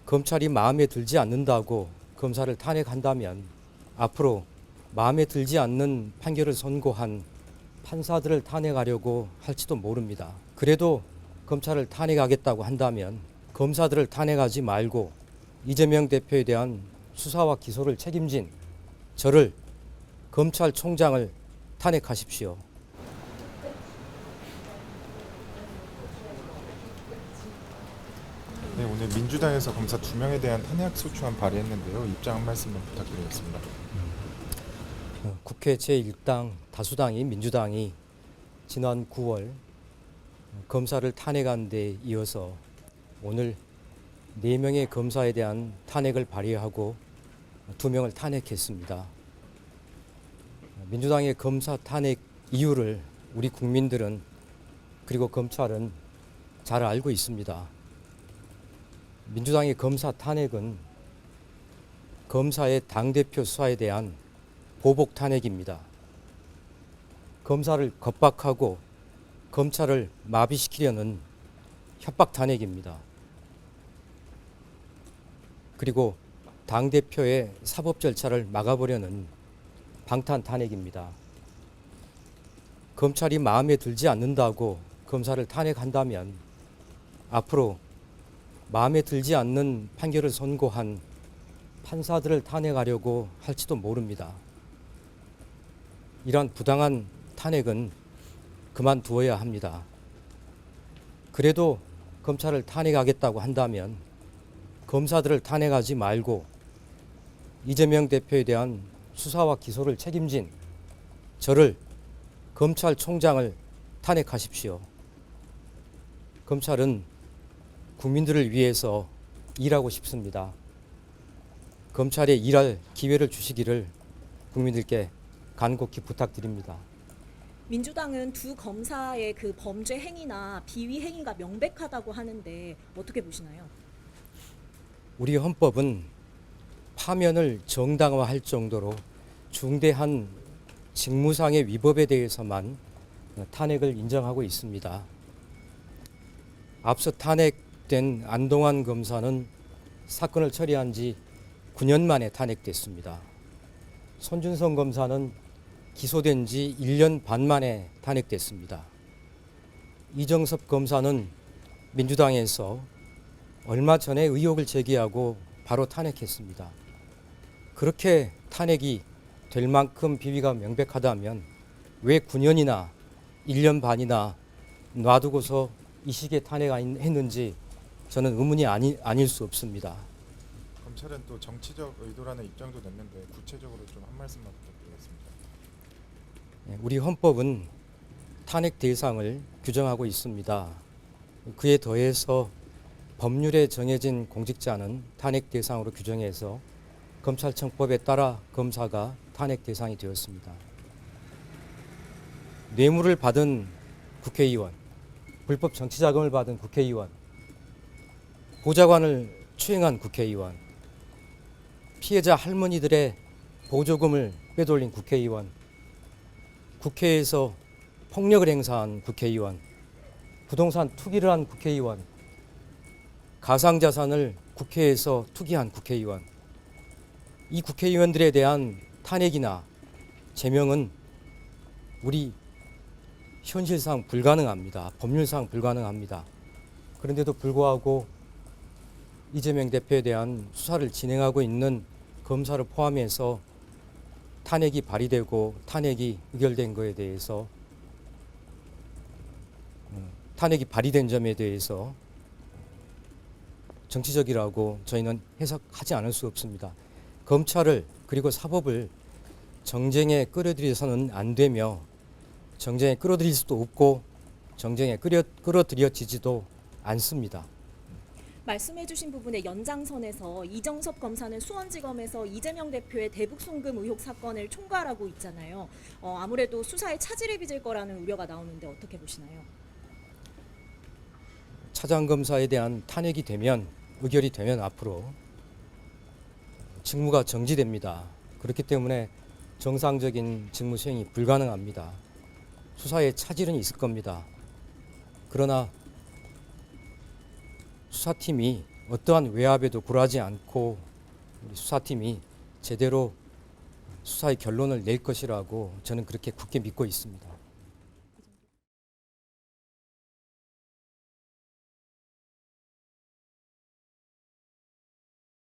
검찰이 마음에 들지 않는다고 검사를 탄핵한다면 앞으로 마음에 들지 않는 판결을 선고한 판사들을 탄핵하려고 할지도 모릅니다. 그래도 검찰을 탄핵하겠다고 한다면 검사들을 탄핵하지 말고 이재명 대표에 대한 수사와 기소를 책임진 저를 검찰총장을 탄핵하십시오. 네, 오늘 민주당에서 검사 2명에 대한 탄핵소추안 발의했는데요. 입장 한 말씀만 부탁드리겠습니다. 국회 제1당 다수당인 민주당이 지난 9월 검사를 탄핵한 데 이어서 오늘 4명의 검사에 대한 탄핵을 발의하고 2명을 탄핵했습니다. 민주당의 검사 탄핵 이유를 우리 국민들은 그리고 검찰은 잘 알고 있습니다. 민주당의 검사 탄핵은 검사의 당대표 수사에 대한 보복 탄핵입니다. 검사를 겁박하고 검찰을 마비시키려는 협박 탄핵입니다. 그리고 당대표의 사법 절차를 막아보려는 방탄 탄핵입니다. 검찰이 마음에 들지 않는다고 검사를 탄핵한다면 앞으로 마음에 들지 않는 판결을 선고한 판사들을 탄핵하려고 할지도 모릅니다. 이러한 부당한 탄핵은 그만두어야 합니다. 그래도 검찰을 탄핵하겠다고 한다면 검사들을 탄핵하지 말고 이재명 대표에 대한 수사와 기소를 책임진 저를 검찰총장을 탄핵하십시오. 검찰은 국민들을 위해서 일하고 싶습니다. 검찰에 일할 기회를 주시기를 국민들께 간곡히 부탁드립니다. 민주당은 두 검사의 그 범죄 행위나 비위 행위가 명백하다고 하는데 어떻게 보시나요? 우리 헌법은 파면을 정당화할 정도로 중대한 직무상의 위법에 대해서만 탄핵을 인정하고 있습니다. 앞서 탄핵된 안동환 검사는 사건을 처리한 지 9년 만에 탄핵됐습니다. 손준성 검사는 기소된 지 1년 반 만에 탄핵됐습니다. 이정섭 검사는 민주당에서 얼마 전에 의혹을 제기하고 바로 탄핵했습니다. 그렇게 탄핵이 될 만큼 비위가 명백하다면 왜 9년이나 1년 반이나 놔두고서 이 시기에 탄핵했는지 저는 의문이 아닐 수 없습니다. 검찰은 또 정치적 의도라는 입장도 냈는데 구체적으로 좀 한 말씀만 부탁드리겠습니다. 우리 헌법은 탄핵 대상을 규정하고 있습니다. 그에 더해서 법률에 정해진 공직자는 탄핵 대상으로 규정해서 검찰청법에 따라 검사가 탄핵 대상이 되었습니다. 뇌물을 받은 국회의원, 불법 정치자금을 받은 국회의원, 보좌관을 추행한 국회의원, 피해자 할머니들의 보조금을 빼돌린 국회의원, 국회에서 폭력을 행사한 국회의원, 부동산 투기를 한 국회의원, 가상자산을 국회에서 투기한 국회의원, 이 국회의원들에 대한 탄핵이나 제명은 우리 현실상 불가능합니다. 법률상 불가능합니다. 그런데도 불구하고 이재명 대표에 대한 수사를 진행하고 있는 검사를 포함해서 탄핵이 발의되고 탄핵이 의결된 것에 대해서 탄핵이 발의된 점에 대해서 정치적이라고 저희는 해석하지 않을 수 없습니다. 검찰을 그리고 사법을 정쟁에 끌어들여서는 안 되며 정쟁에 끌어들일 수도 없고 정쟁에 끌어들여지지도 않습니다. 말씀해주신 부분의 연장선에서 이정섭 검사는 수원지검에서 이재명 대표의 대북 송금 의혹 사건을 총괄하고 있잖아요. 아무래도 수사에 차질이 빚을 거라는 우려가 나오는데 어떻게 보시나요? 차장검사에 대한 탄핵이 되면 의결이 되면 앞으로 직무가 정지됩니다. 그렇기 때문에 정상적인 직무 수행이 불가능합니다. 수사에 차질은 있을 겁니다. 그러나 수사팀이 어떠한 외압에도 굴하지 않고 우리 수사팀이 제대로 수사의 결론을 낼 것이라고 저는 그렇게 굳게 믿고 있습니다.